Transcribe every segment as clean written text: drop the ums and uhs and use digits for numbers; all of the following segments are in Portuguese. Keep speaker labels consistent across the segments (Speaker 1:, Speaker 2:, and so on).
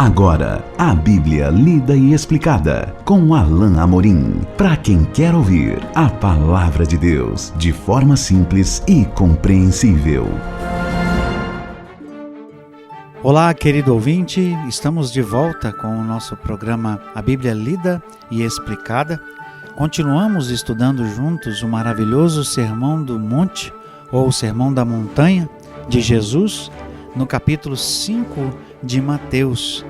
Speaker 1: Agora, a Bíblia lida e explicada com Alain Amorim. Para quem quer ouvir a Palavra de Deus de forma simples e compreensível.
Speaker 2: Olá, querido ouvinte, estamos de volta com o nosso programa A Bíblia Lida e Explicada. Continuamos estudando juntos o maravilhoso Sermão do Monte, ou Sermão da Montanha, de Jesus, no capítulo 5 de Mateus.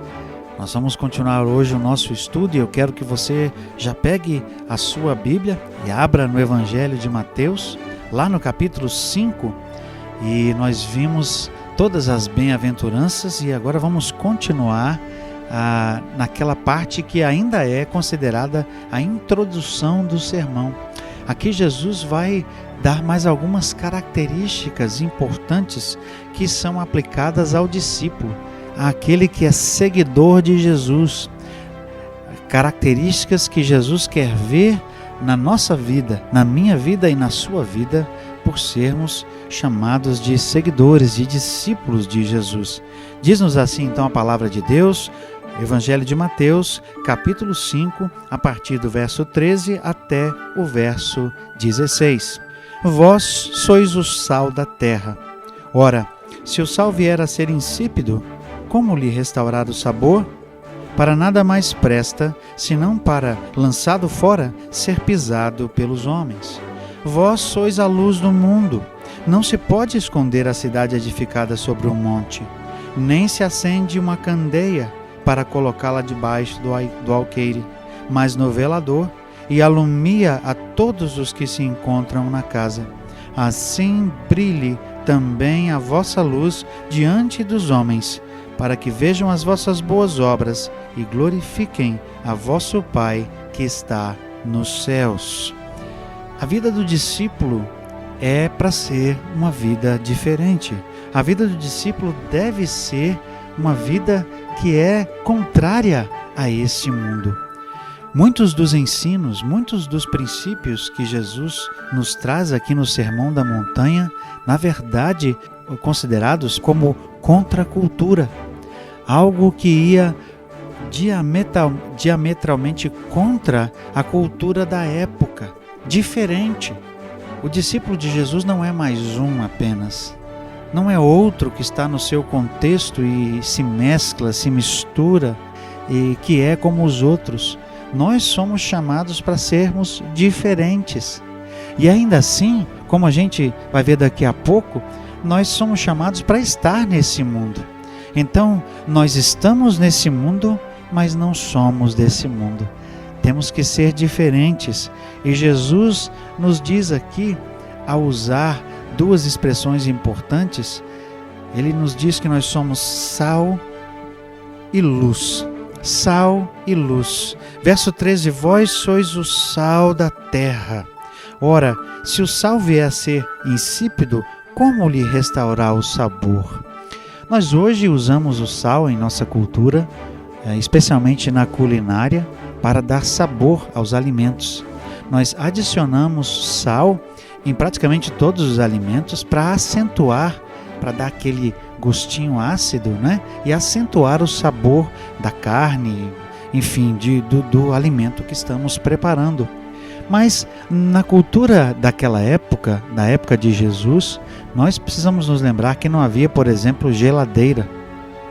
Speaker 2: Nós vamos continuar hoje o nosso estudo e eu quero que você já pegue a sua Bíblia e abra no Evangelho de Mateus, lá no capítulo 5, e nós vimos todas as bem-aventuranças e agora vamos continuar naquela parte que ainda é considerada a introdução do sermão. Aqui Jesus vai dar mais algumas características importantes que são aplicadas ao discípulo, àquele que é seguidor de Jesus. Características que Jesus quer ver na nossa vida, na minha vida e na sua vida, por sermos chamados de seguidores, de discípulos de Jesus. Diz-nos assim então a palavra de Deus, Evangelho de Mateus, capítulo 5, a partir do verso 13 até o verso 16. Vós sois o sal da terra. Ora, se o sal vier a ser insípido, como lhe restaurar o sabor? Para nada mais presta, senão para, lançado fora, ser pisado pelos homens. Vós sois a luz do mundo. Não se pode esconder a cidade edificada sobre um monte, nem se acende uma candeia para colocá-la debaixo do alqueire, mas no velador, e alumia a todos os que se encontram na casa. Assim brilhe também a vossa luz diante dos homens, para que vejam as vossas boas obras e glorifiquem a vosso Pai que está nos céus. A vida do discípulo é para ser uma vida diferente. A vida do discípulo deve ser uma vida que é contrária a esse mundo. Muitos dos ensinos, muitos dos princípios que Jesus nos traz aqui no Sermão da Montanha, na verdade, considerados como contracultura, algo que ia diametralmente contra a cultura da época, diferente. O discípulo de Jesus não é mais um apenas, não é outro que está no seu contexto e se mescla, se mistura e que é como os outros. Nós somos chamados para sermos diferentes. E ainda assim, como a gente vai ver daqui a pouco, nós somos chamados para estar nesse mundo. Então, nós estamos nesse mundo, mas não somos desse mundo. Temos que ser diferentes. E Jesus nos diz aqui, ao usar duas expressões importantes, ele nos diz que nós somos sal e luz. Sal e luz. Verso 13, vós sois o sal da terra. Ora, se o sal vier a ser insípido, como lhe restaurar o sabor? Nós hoje usamos o sal em nossa cultura, especialmente na culinária, para dar sabor aos alimentos. Nós adicionamos sal em praticamente todos os alimentos para acentuar, para dar aquele gostinho ácido, né? E acentuar o sabor da carne, enfim, do alimento que estamos preparando. Mas na cultura daquela época, na época de Jesus, nós precisamos nos lembrar que não havia, por exemplo, geladeira,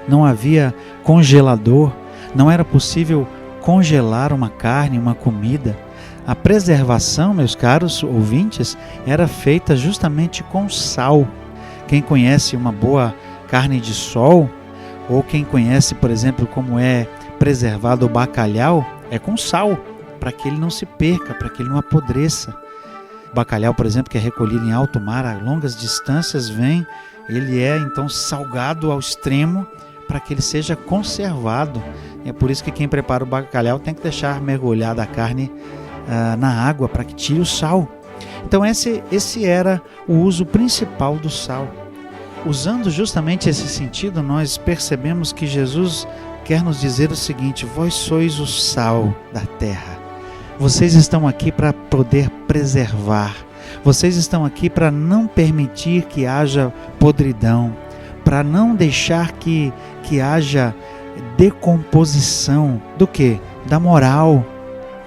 Speaker 2: não havia congelador, não era possível congelar uma carne, uma comida. A preservação, meus caros ouvintes, era feita justamente com sal. Quem conhece uma boa carne de sol, ou quem conhece, por exemplo, como é preservado o bacalhau, é com sal, para que ele não se perca, para que ele não apodreça. O bacalhau, por exemplo, que é recolhido em alto mar, a longas distâncias ele é então salgado ao extremo para que ele seja conservado. É por isso que quem prepara o bacalhau tem que deixar mergulhada a carne na água para que tire o sal. Então esse era o uso principal do sal. Usando justamente esse sentido, nós percebemos que Jesus quer nos dizer o seguinte: vós sois o sal da terra. Vocês estão aqui para poder preservar. Vocês estão aqui para não permitir que haja podridão, para não deixar que haja decomposição do quê? Da moral,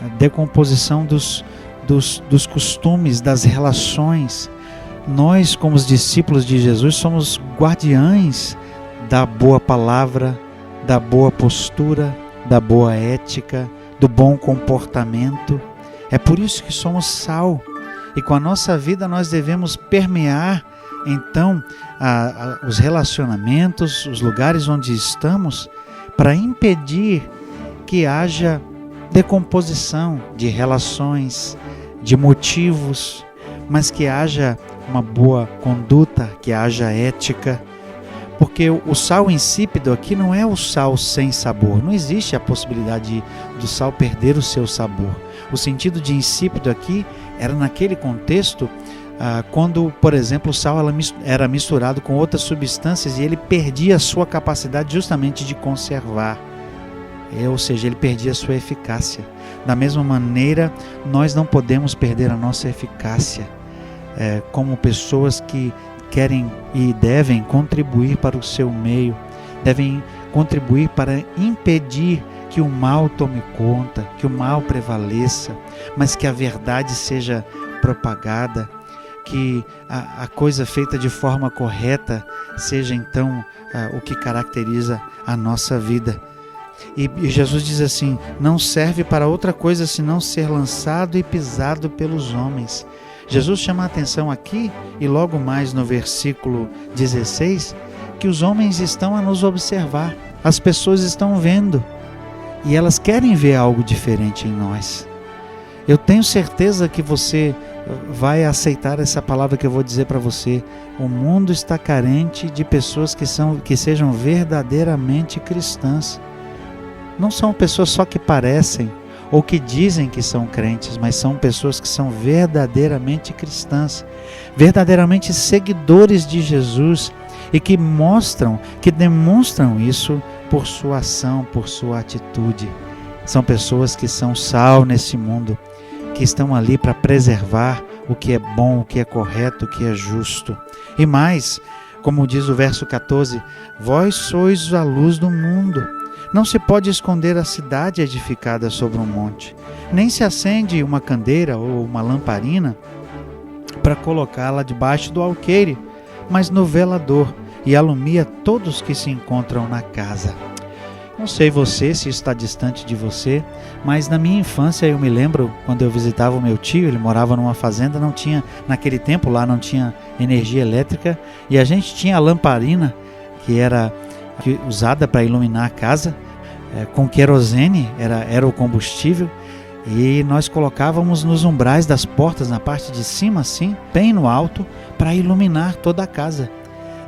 Speaker 2: a decomposição dos costumes, das relações. Nós, como os discípulos de Jesus, somos guardiães da boa palavra, da boa postura, da boa ética, do bom comportamento. É por isso que somos sal. E com a nossa vida nós devemos permear, então, os relacionamentos, os lugares onde estamos, para impedir que haja decomposição de relações, de motivos, mas que haja uma boa conduta, que haja ética. Porque o sal insípido aqui não é o sal sem sabor. Não existe a possibilidade do sal perder o seu sabor. O sentido de insípido aqui era naquele contexto, quando, por exemplo, o sal era misturado com outras substâncias e ele perdia a sua capacidade justamente de conservar. Ou seja, ele perdia a sua eficácia. Da mesma maneira, nós não podemos perder a nossa eficácia como pessoas que querem e devem contribuir para o seu meio, devem contribuir para impedir que o mal tome conta, que o mal prevaleça, mas que a verdade seja propagada, que a coisa feita de forma correta seja então o que caracteriza a nossa vida. E Jesus diz assim: não serve para outra coisa senão ser lançado e pisado pelos homens. Jesus chama a atenção aqui, e logo mais no versículo 16, que os homens estão a nos observar, as pessoas estão vendo, e elas querem ver algo diferente em nós. Eu tenho certeza que você vai aceitar essa palavra que eu vou dizer para você. O mundo está carente de pessoas que sejam verdadeiramente cristãs. Não são pessoas só que parecem ou que dizem que são crentes, mas são pessoas que são verdadeiramente cristãs, verdadeiramente seguidores de Jesus e que demonstram isso por sua ação, por sua atitude. São pessoas que são sal nesse mundo, que estão ali para preservar o que é bom, o que é correto, o que é justo. E mais, como diz o verso 14, vós sois a luz do mundo. Não se pode esconder a cidade edificada sobre um monte, nem se acende uma candeira ou uma lamparina para colocá-la debaixo do alqueire, mas no velador, e alumia todos que se encontram na casa. Não sei você, se está distante de você, mas na minha infância eu me lembro, quando eu visitava o meu tio, ele morava numa fazenda, naquele tempo lá não tinha energia elétrica, e a gente tinha a lamparina, que era usada para iluminar a casa, com querosene, era o combustível, e nós colocávamos nos umbrais das portas, na parte de cima assim, bem no alto, para iluminar toda a casa.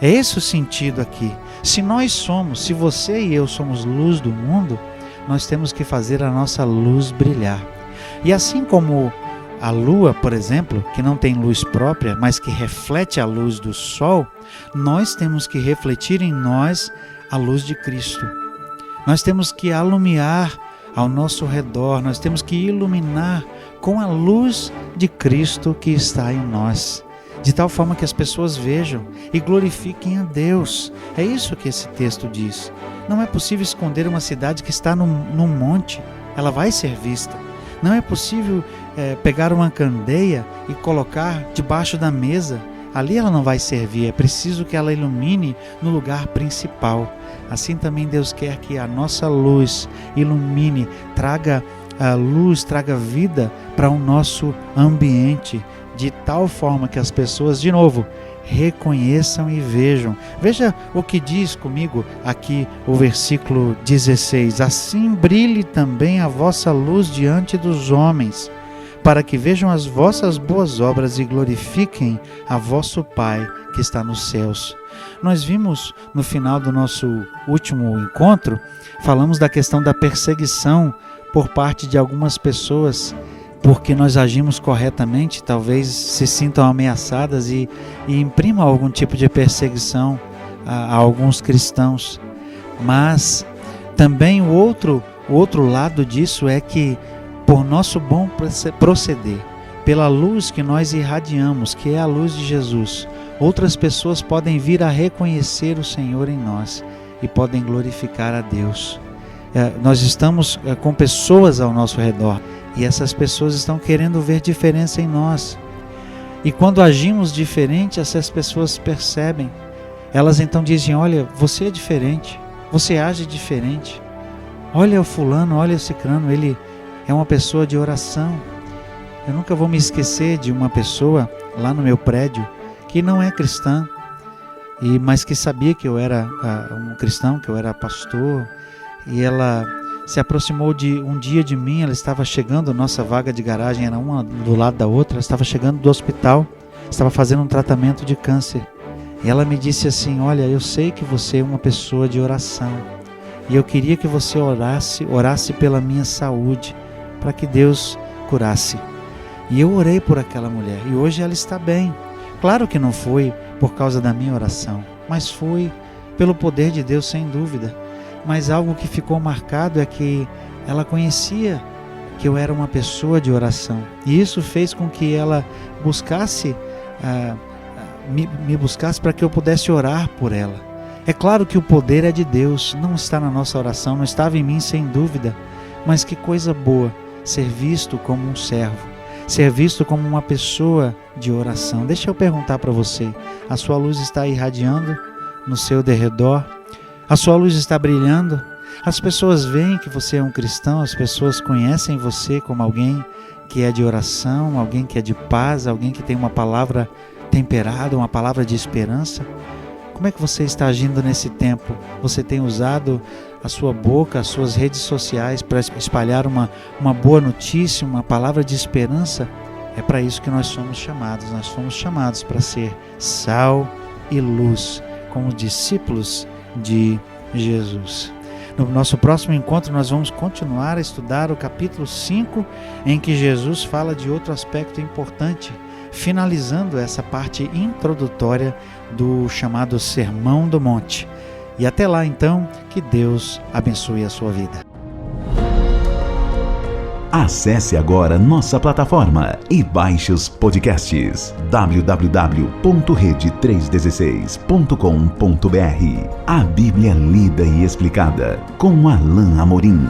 Speaker 2: É esse o sentido aqui. Se você e eu somos luz do mundo, nós temos que fazer a nossa luz brilhar. E assim como a lua, por exemplo, que não tem luz própria, mas que reflete a luz do sol, nós temos que refletir em nós a luz de Cristo. Nós temos que alumiar ao nosso redor, nós temos que iluminar com a luz de Cristo que está em nós, de tal forma que as pessoas vejam e glorifiquem a Deus. É isso que esse texto diz. Não é possível esconder uma cidade que está num monte, ela vai ser vista. Não é possível pegar uma candeia e colocar debaixo da mesa. Ali ela não vai servir, é preciso que ela ilumine no lugar principal. Assim também Deus quer que a nossa luz ilumine, traga a luz, traga vida para o nosso ambiente, de tal forma que as pessoas, de novo, reconheçam e vejam. Veja o que diz comigo aqui o versículo 16. Assim brilhe também a vossa luz diante dos homens, para que vejam as vossas boas obras e glorifiquem a vosso Pai que está nos céus. Nós vimos no final do nosso último encontro, falamos da questão da perseguição por parte de algumas pessoas, porque nós agimos corretamente, talvez se sintam ameaçadas e imprimam algum tipo de perseguição a alguns cristãos. Mas também o outro lado disso é que, por nosso bom proceder, pela luz que nós irradiamos, que é a luz de Jesus, outras pessoas podem vir a reconhecer o Senhor em nós e podem glorificar a Deus. Nós estamos com pessoas ao nosso redor e essas pessoas estão querendo ver diferença em nós. E quando agimos diferente, essas pessoas percebem. Elas então dizem: olha, você é diferente, você age diferente. Olha o fulano, olha o cicrano, ele é uma pessoa de oração. Eu nunca vou me esquecer de uma pessoa lá no meu prédio que não é cristã, mas que sabia que eu era um cristão, que eu era pastor, e ela se aproximou um dia de mim. Ela estava chegando, nossa vaga de garagem era uma do lado da outra, ela estava chegando do hospital, estava fazendo um tratamento de câncer, e ela me disse assim: olha, eu sei que você é uma pessoa de oração, e eu queria que você orasse pela minha saúde, para que Deus curasse. E eu orei por aquela mulher, e hoje ela está bem. Claro que não foi por causa da minha oração, mas foi pelo poder de Deus, sem dúvida. Mas algo que ficou marcado é que ela conhecia que eu era uma pessoa de oração, e isso fez com que ela buscasse me buscasse para que eu pudesse orar por ela. É claro que o poder é de Deus, não está na nossa oração, não estava em mim, sem dúvida, mas que coisa boa ser visto como um servo, ser visto como uma pessoa de oração. Deixa eu perguntar para você: a sua luz está irradiando no seu derredor? A sua luz está brilhando? As pessoas veem que você é um cristão, as pessoas conhecem você como alguém que é de oração, alguém que é de paz, alguém que tem uma palavra temperada, uma palavra de esperança? Como é que você está agindo nesse tempo? Você tem usado a sua boca, as suas redes sociais para espalhar uma boa notícia, uma palavra de esperança? É para isso que nós somos chamados. Nós fomos chamados para ser sal e luz, como discípulos de Jesus. No nosso próximo encontro nós vamos continuar a estudar o capítulo 5, em que Jesus fala de outro aspecto importante, finalizando essa parte introdutória do chamado Sermão do Monte. E até lá então, que Deus abençoe a sua vida.
Speaker 1: Acesse agora nossa plataforma e baixe os podcasts www.rede316.com.br. A Bíblia lida e explicada com Alain Amorim.